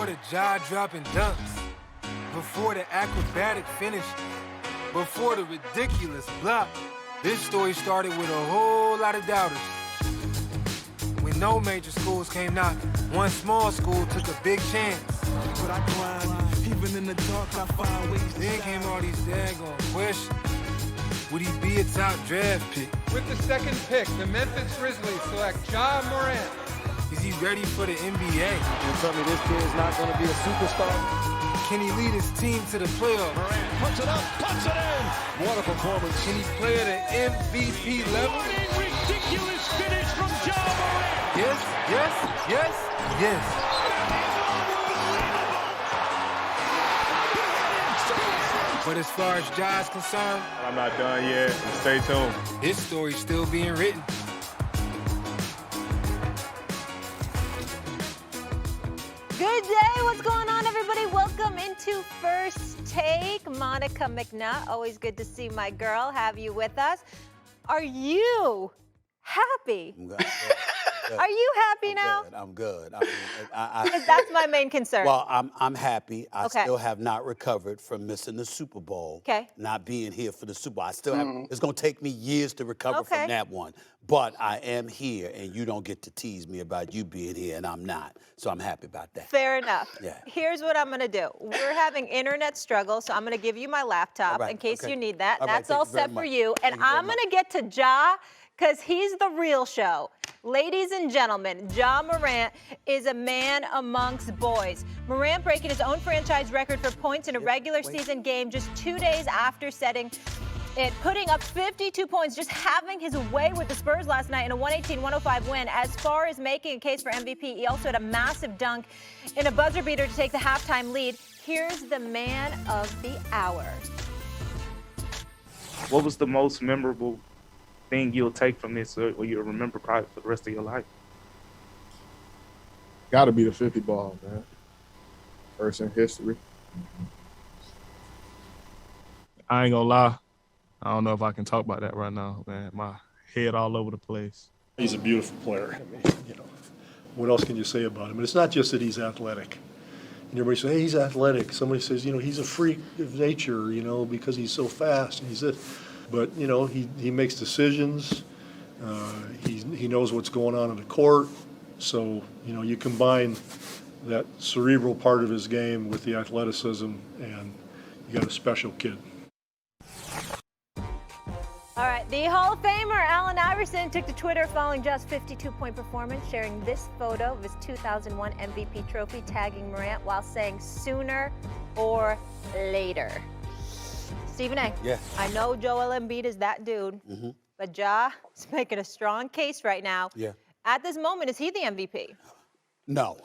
Before the jaw-dropping dunks, before the acrobatic finish, before the ridiculous block, this story started with a whole lot of doubters. When no major schools came knocking, one small school took a big chance. But I grind, even in the dark, I find ways to Then came all these daggone questions. Would he be a top draft pick? With the second pick, the Memphis Grizzlies select Ja Morant. Is he ready for the NBA? You tell me this kid's not going to be a superstar? Can he lead his team to the playoffs? Morant puts it up, puts it in. What a performance. Can he play at an MVP level? Ridiculous finish from Ja Morant. Yes, yes, yes, yes. But as far as Ja's concerned, I'm not done yet. Stay tuned. his story's still being written. Good day. What's going on, everybody? Welcome into First Take. Monica McNutt. Always good to see my girl. Have you with us? Are you happy? I'm good. Are you happy now? I'm good. I mean, Because that's my main concern. well, I'm happy. I Okay. still have not recovered from missing the Super Bowl. Okay. Not being here for the Super Bowl. I still have. It's gonna take me years to recover Okay. from that one. But I am here, and you don't get to tease me about you being here, and I'm not. So I'm happy about that. Fair enough. Yeah. Here's what I'm going to do. We're having internet struggles, so I'm going to give you my laptop All right, in case okay. you need that. All right, That's thank all you very set for much. you. And Thank you very I'm going much. to get to Ja because he's the real show. Ladies and gentlemen, Ja Morant is a man amongst boys. Morant breaking his own franchise record for points in a regular season game just 2 days after setting it, putting up 52 points, just having his way with the Spurs last night in a 118-105 win. As far as making a case for MVP, he also had a massive dunk in a buzzer beater to take the halftime lead. Here's the man of the hour. What was the most memorable thing you'll take from this or you'll remember probably for the rest of your life? Got to be the 50 ball, man. First in history. I ain't gonna lie. I don't know if I can talk about that right now, man. My head all over the place. He's a beautiful player. I mean, what else can you say about him? And it's not just that he's athletic. And everybody says, hey, he's athletic. Somebody says, he's a freak of nature, because he's so fast. And he's this. But, he makes decisions. He knows what's going on in the court. So, you combine that cerebral part of his game with the athleticism, and you got a special kid. All right, the Hall of Famer Allen Iverson took to Twitter following Ja's 52-point performance, sharing this photo of his 2001 MVP trophy, tagging Morant while saying sooner or later. Stephen A. Yeah. I know Joel Embiid is that dude, but Ja is making a strong case right now. Yeah. At this moment, is he the MVP? No.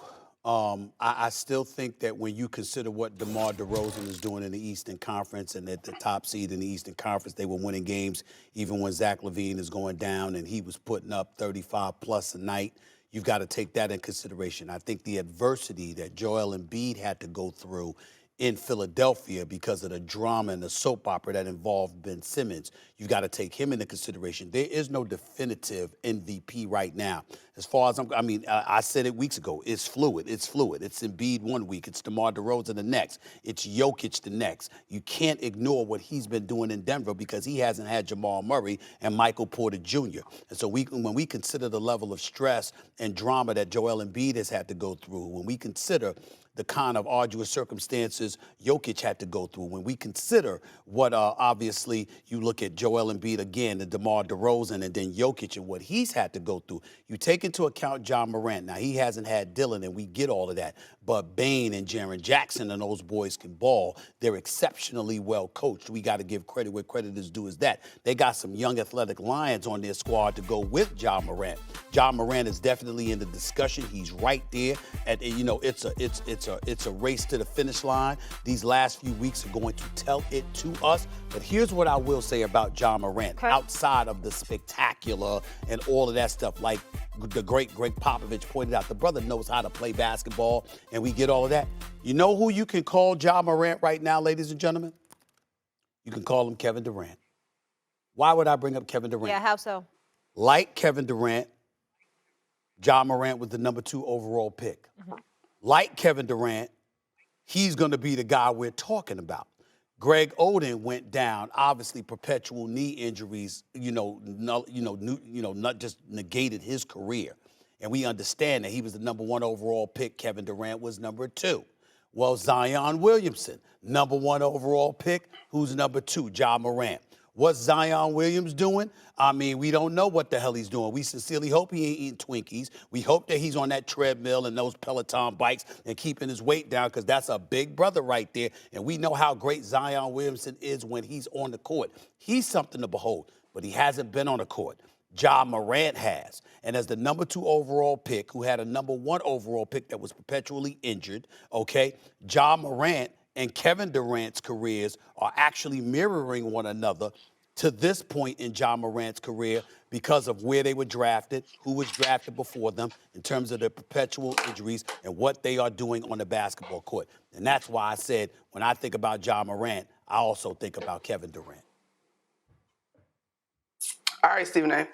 I still think that when you consider what DeMar DeRozan is doing in the Eastern Conference and at the top seed in the Eastern Conference, they were winning games even when Zach LaVine is going down and he was putting up 35-plus a night. You've got to take that in consideration. I think the adversity that Joel Embiid had to go through in Philadelphia because of the drama and the soap opera that involved Ben Simmons, you've got to take him into consideration. There is no definitive MVP right now. As far as I said it weeks ago, it's fluid. It's Embiid one week. It's DeMar DeRozan the next. It's Jokic the next. You can't ignore what he's been doing in Denver because he hasn't had Jamal Murray and Michael Porter Jr. And so when we consider the level of stress and drama that Joel Embiid has had to go through, when we consider the kind of arduous circumstances Jokic had to go through. When we consider what, obviously, you look at Joel Embiid again, and DeMar DeRozan, and then Jokic and what he's had to go through, you take into account Ja Morant. Now, he hasn't had Dillon, and we get all of that. But Bane and Jaren Jackson and those boys can ball. They're exceptionally well coached. We got to give credit where credit is due is that. They got some young athletic lions on their squad to go with Ja Morant. Ja Morant is definitely in the discussion. He's right there. It's a race to the finish line. These last few weeks are going to tell it to us. But here's what I will say about Ja Morant. Okay. Outside of the spectacular and all of that stuff, like the great Greg Popovich pointed out, the brother knows how to play basketball, and we get all of that. You know who you can call Ja Morant right now, ladies and gentlemen? You can call him Kevin Durant. Why would I bring up Kevin Durant? Yeah, how so? Like Kevin Durant, Ja Morant was the number 2 overall pick. like Kevin Durant, he's going to be the guy we're talking about. Greg Oden went down, obviously perpetual knee injuries, not just negated his career. And we understand that he was the number 1 overall pick. Kevin Durant was number 2. Well, Zion Williamson, number 1 overall pick. Who's number 2? Ja Morant. What's Zion Williams doing? I mean, we don't know what the hell he's doing. We sincerely hope he ain't eating Twinkies. We hope that he's on that treadmill and those Peloton bikes and keeping his weight down, because that's a big brother right there. And we know how great Zion Williamson is when he's on the court. He's something to behold, but he hasn't been on the court. Ja Morant has. And as the number 2 overall pick, who had a number 1 overall pick that was perpetually injured, okay, Ja Morant and Kevin Durant's careers are actually mirroring one another to this point in Ja Morant's career because of where they were drafted, who was drafted before them, in terms of their perpetual injuries and what they are doing on the basketball court. And that's why I said when I think about Ja Morant, I also think about Kevin Durant. All right, Stephen A.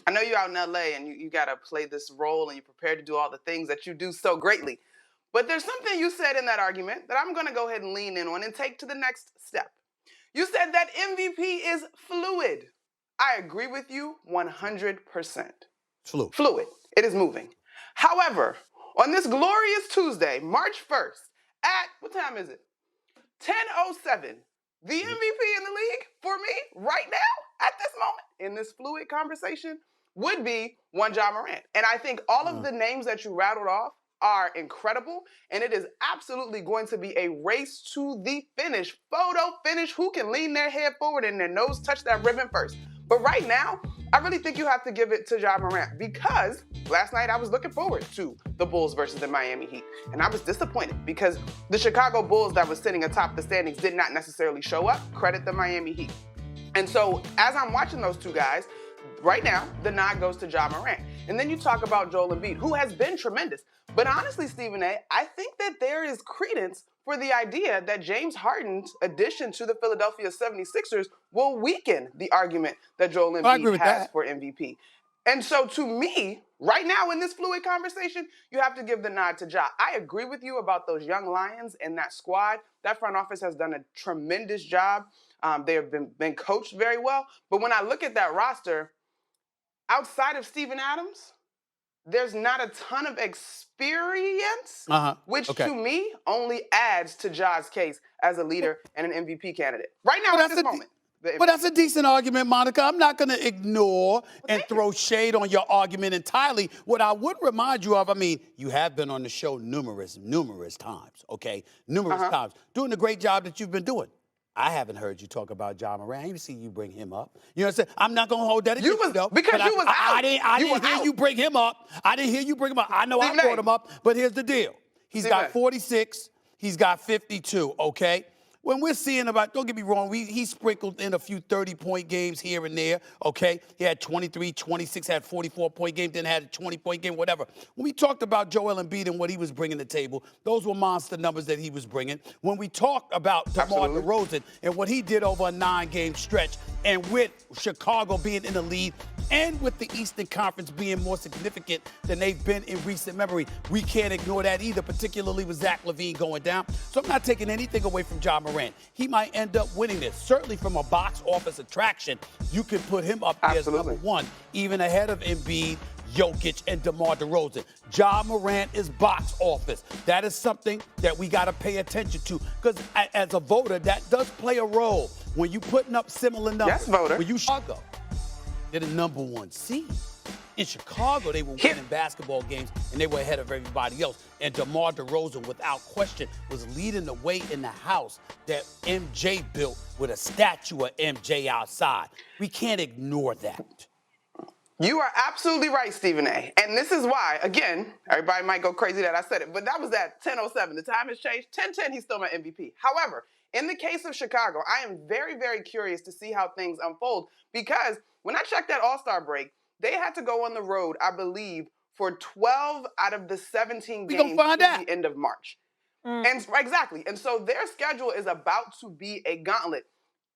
I know you're out in L.A. and you got to play this role and you're prepared to do all the things that you do so greatly. But there's something you said in that argument that I'm going to go ahead and lean in on and take to the next step. You said that MVP is fluid. I agree with you 100%. Fluid. It is moving. However, on this glorious Tuesday, March 1st, at, what time is it? 10:07. The MVP in the league for me right now, at this moment, in this fluid conversation, would be one Ja Morant. And I think all of the names that you rattled off are incredible, and it is absolutely going to be a race to the finish. Photo finish, who can lean their head forward and their nose touch that ribbon first. But right now, I really think you have to give it to Ja Morant, because last night I was looking forward to the Bulls versus the Miami Heat, and I was disappointed because the Chicago Bulls that was sitting atop the standings did not necessarily show up. Credit the Miami Heat. And so as I'm watching those two guys, right now, the nod goes to Ja Morant. And then you talk about Joel Embiid, who has been tremendous. But honestly, Stephen A., I think that there is credence for the idea that James Harden's addition to the Philadelphia 76ers will weaken the argument that Joel Embiid has for MVP. And so to me, right now in this fluid conversation, you have to give the nod to Ja. I agree with you about those young Lions and that squad. That front office has done a tremendous job. They have been coached very well. But when I look at that roster, outside of Steven Adams, there's not a ton of experience, which to me only adds to Ja's case as a leader and an MVP candidate. Right now, at this moment. But that's a decent argument, Monica. I'm not going to ignore and throw shade on your argument entirely. What I would remind you of, I mean, you have been on the show numerous times, okay? Numerous times. Doing the great job that you've been doing. I haven't heard you talk about Ja Morant. I didn't see you bring him up. You know what I'm saying? I'm not going to hold that against you, though. Because you was out. I didn't hear you bring him up. I didn't hear you bring him up. I know I brought him up, but here's the deal. He's got 46. He's got 52, okay? When we're seeing about, don't get me wrong, he sprinkled in a few 30-point games here and there, okay? He had 23, 26, had 44-point game, then had a 20-point game, whatever. When we talked about Joel Embiid and what he was bringing to the table, those were monster numbers that he was bringing. When we talked about DeMar DeRozan and what he did over a 9-game stretch, and with Chicago being in the lead, and with the Eastern Conference being more significant than they've been in recent memory, we can't ignore that either, particularly with Zach LaVine going down. So I'm not taking anything away from Ja Morant. He might end up winning this. Certainly from a box office attraction, you could put him up there as number 1, even ahead of Embiid, Jokic, and DeMar DeRozan. Ja Morant is box office. That is something that we got to pay attention to, because as a voter, that does play a role. When you putting up similar numbers. Yes, voter. When you Chicago, they're the number 1 seed. In Chicago, they were winning basketball games, and they were ahead of everybody else. And DeMar DeRozan, without question, was leading the way in the house that MJ built with a statue of MJ outside. We can't ignore that. You are absolutely right, Stephen A. And this is why, again, everybody might go crazy that I said it, but that was at 10:07. The time has changed. 10:10, he's still my MVP. However, in the case of Chicago, I am very, very curious to see how things unfold, because when I checked that All-Star break, they had to go on the road, I believe, for 12 out of the 17 games to the end of March. And exactly. And so their schedule is about to be a gauntlet.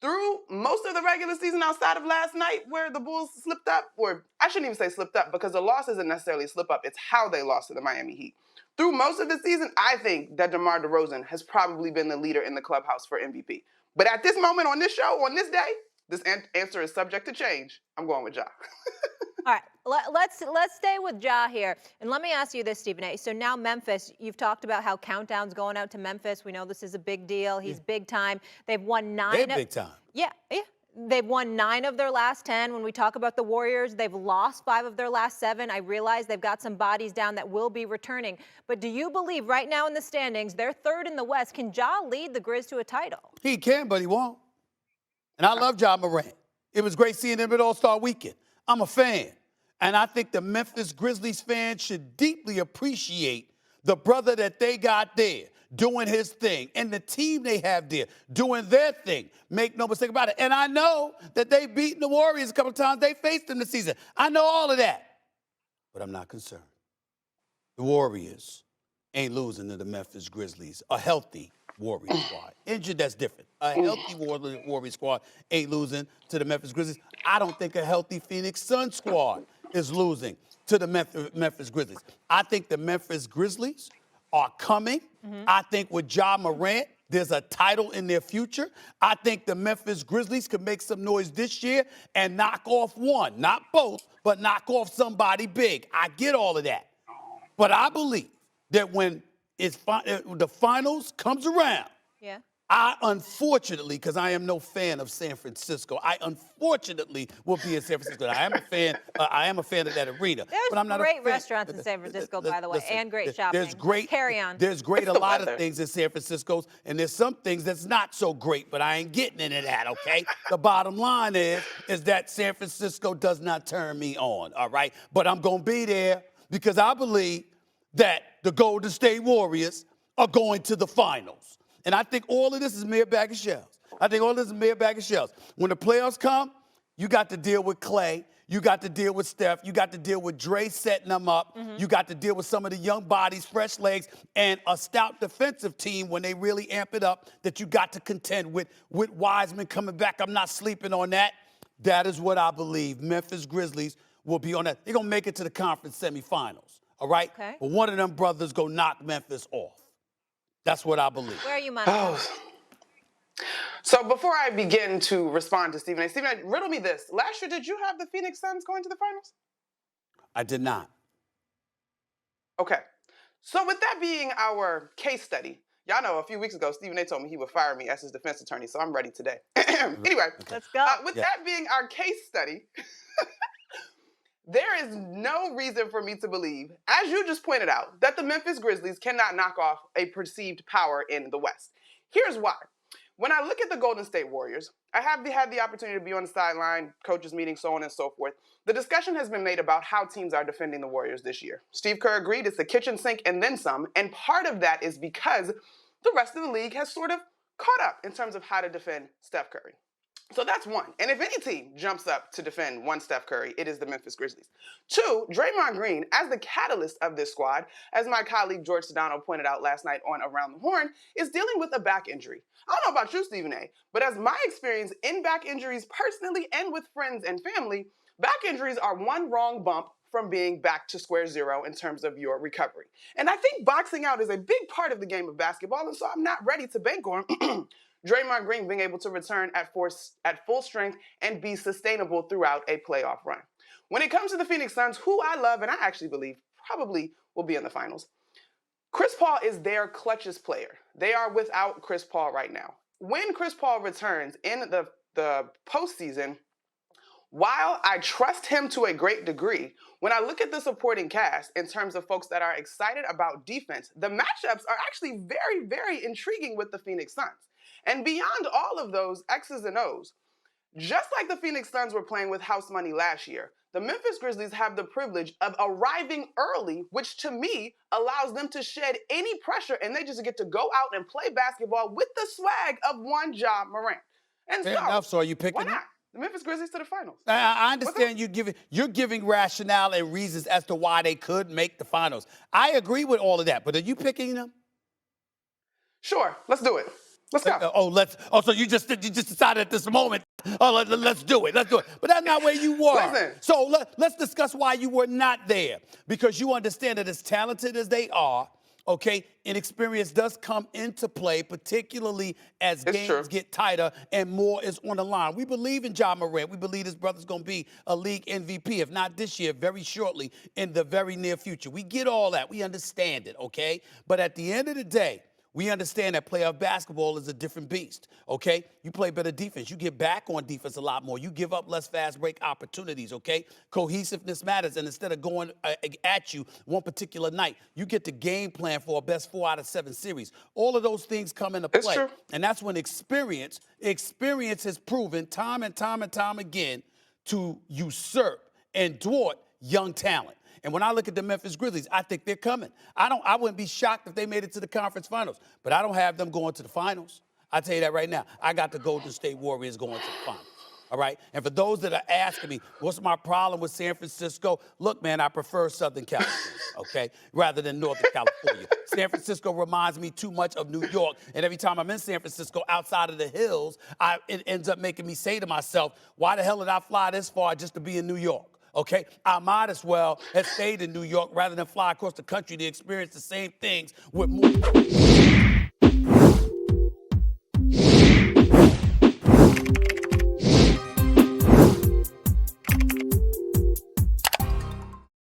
through most of the regular season outside of last night where the Bulls slipped up, or I shouldn't even say slipped up because the loss isn't necessarily a slip up, it's how they lost to the Miami Heat. Through most of the season, I think that DeMar DeRozan has probably been the leader in the clubhouse for MVP. But at this moment on this show, on this day, this answer is subject to change. I'm going with Ja. All right, let's stay with Ja here. And let me ask you this, Stephen A. So now Memphis, you've talked about how countdown's going out to Memphis. We know this is a big deal. He's big time. They've won 9. They're big time. Yeah. They've won 9 of their last 10. When we talk about the Warriors, they've lost 5 of their last 7. I realize they've got some bodies down that will be returning. But do you believe right now in the standings, they're 3rd in the West? Can Ja lead the Grizz to a title? He can, but he won't. And I love Ja Morant. It was great seeing him at All-Star Weekend. I'm a fan. And I think the Memphis Grizzlies fans should deeply appreciate the brother that they got there doing his thing and the team they have there doing their thing. Make no mistake about it. And I know that they've beaten the Warriors a couple of times. They faced them this season. I know all of that. But I'm not concerned. The Warriors ain't losing to the Memphis Grizzlies, a healthy Warrior squad. Injured, that's different. A healthy Warrior squad ain't losing to the Memphis Grizzlies. I don't think a healthy Phoenix Suns squad is losing to the Memphis Grizzlies. I think the Memphis Grizzlies are coming. I think with Ja Morant, there's a title in their future. I think the Memphis Grizzlies can make some noise this year and knock off one, not both, but knock off somebody big. I get all of that. But I believe that when the finals comes around, I unfortunately, because I am no fan of San Francisco, I unfortunately will be in San Francisco. I am a fan. I am a fan of that arena. There's but I'm not great a fan. restaurants in San Francisco, by the way, Listen, and great shopping. There's great. Carry on. There's great a lot of things in San Francisco, and there's some things that's not so great. But I ain't getting into that. Okay. The bottom line is that San Francisco does not turn me on. All right. But I'm gonna be there because I believe that the Golden State Warriors are going to the finals. And I think all of this is mere bag of shells. When the playoffs come, you got to deal with Clay. You got to deal with Steph. You got to deal with Dre setting them up. You got to deal with some of the young bodies, fresh legs, and a stout defensive team when they really amp it up that you got to contend with Wiseman coming back. I'm not sleeping on that. That is what I believe. Memphis Grizzlies will be on that. They're going to make it to the conference semifinals, all right? Okay. But one of them brothers go knock Memphis off. That's what I believe. Where are you, Monica? So before I begin to respond to Stephen A., riddle me this. Last year, did you have the Phoenix Suns going to the finals? I did not. Okay. So with that being our case study, y'all know a few weeks ago, Stephen A. told me he would fire me as his defense attorney, so I'm ready today. Anyway, let's go. With that being our case study, there is no reason for me to believe, as you just pointed out, that the Memphis Grizzlies cannot knock off a perceived power in the West. Here's why. When I look at the Golden State Warriors, I have had the opportunity to be on the sideline, coaches meetings, so on and so forth. The discussion has been made about how teams are defending the Warriors this year. Steve Kerr agreed it's the kitchen sink and then some, and part of that is because the rest of the league has sort of caught up in terms of how to defend Steph Curry. So that's one. And if any team jumps up to defend one Steph Curry, it is the Memphis Grizzlies. 2, Draymond Green, as the catalyst of this squad, as my colleague George Sedano pointed out last night on Around the Horn, is dealing with a back injury. I don't know about you, Stephen A., but as my experience in back injuries personally and with friends and family, back injuries are one wrong bump from being back to square zero in terms of your recovery. And I think boxing out is a big part of the game of basketball, and so I'm not ready to bank on Draymond Green being able to return at full strength and be sustainable throughout a playoff run. When it comes to the Phoenix Suns, who I love and I actually believe probably will be in the finals, Chris Paul is their clutchest player. They are without Chris Paul right now. When Chris Paul returns in the postseason, while I trust him to a great degree, when I look at the supporting cast in terms of folks that are excited about defense, the matchups are actually very, very intriguing with the Phoenix Suns. And beyond all of those X's and O's, just like the Phoenix Suns were playing with house money last year, the Memphis Grizzlies have the privilege of arriving early, which to me allows them to shed any pressure and they just get to go out and play basketball with the swag of one Ja Morant. And Fair enough. So are you picking why not? The Memphis Grizzlies to the finals. I understand you're giving rationale and reasons as to why they could make the finals. I agree with all of that, but are you picking them? Sure, let's do it. Let's go. So you just decided at this moment, let's do it. Let's do it. But that's not where you were. Listen. So let's discuss why you were not there. Because you understand that as talented as they are, okay, inexperience does come into play, particularly as games get tighter and more is on the line. We believe in Ja Morant. We believe this brother's going to be a league MVP, if not this year, very shortly, in the very near future. We get all that. We understand it, okay? But at the end of the day, we understand that playoff basketball is a different beast, okay? You play better defense. You get back on defense a lot more. You give up less fast break opportunities, okay? Cohesiveness matters, and instead of going at you one particular night, you get the game plan for a best 4 out of 7 series. All of those things come into play. True. And that's when experience has proven time and time again to usurp and thwart young talent. And when I look at the Memphis Grizzlies, I think they're coming. I wouldn't be shocked if they made it to the conference finals, but I don't have them going to the finals. I tell you that right now. I got the Golden State Warriors going to the finals. All right? And for those that are asking me, what's my problem with San Francisco? Look, man, I prefer Southern California, okay, rather than Northern California. San Francisco reminds me too much of New York. And every time I'm in San Francisco, outside of the hills, it ends up making me say to myself, why the hell did I fly this far just to be in New York? Okay, I might as well have stayed in New York rather than fly across the country to experience the same things with more.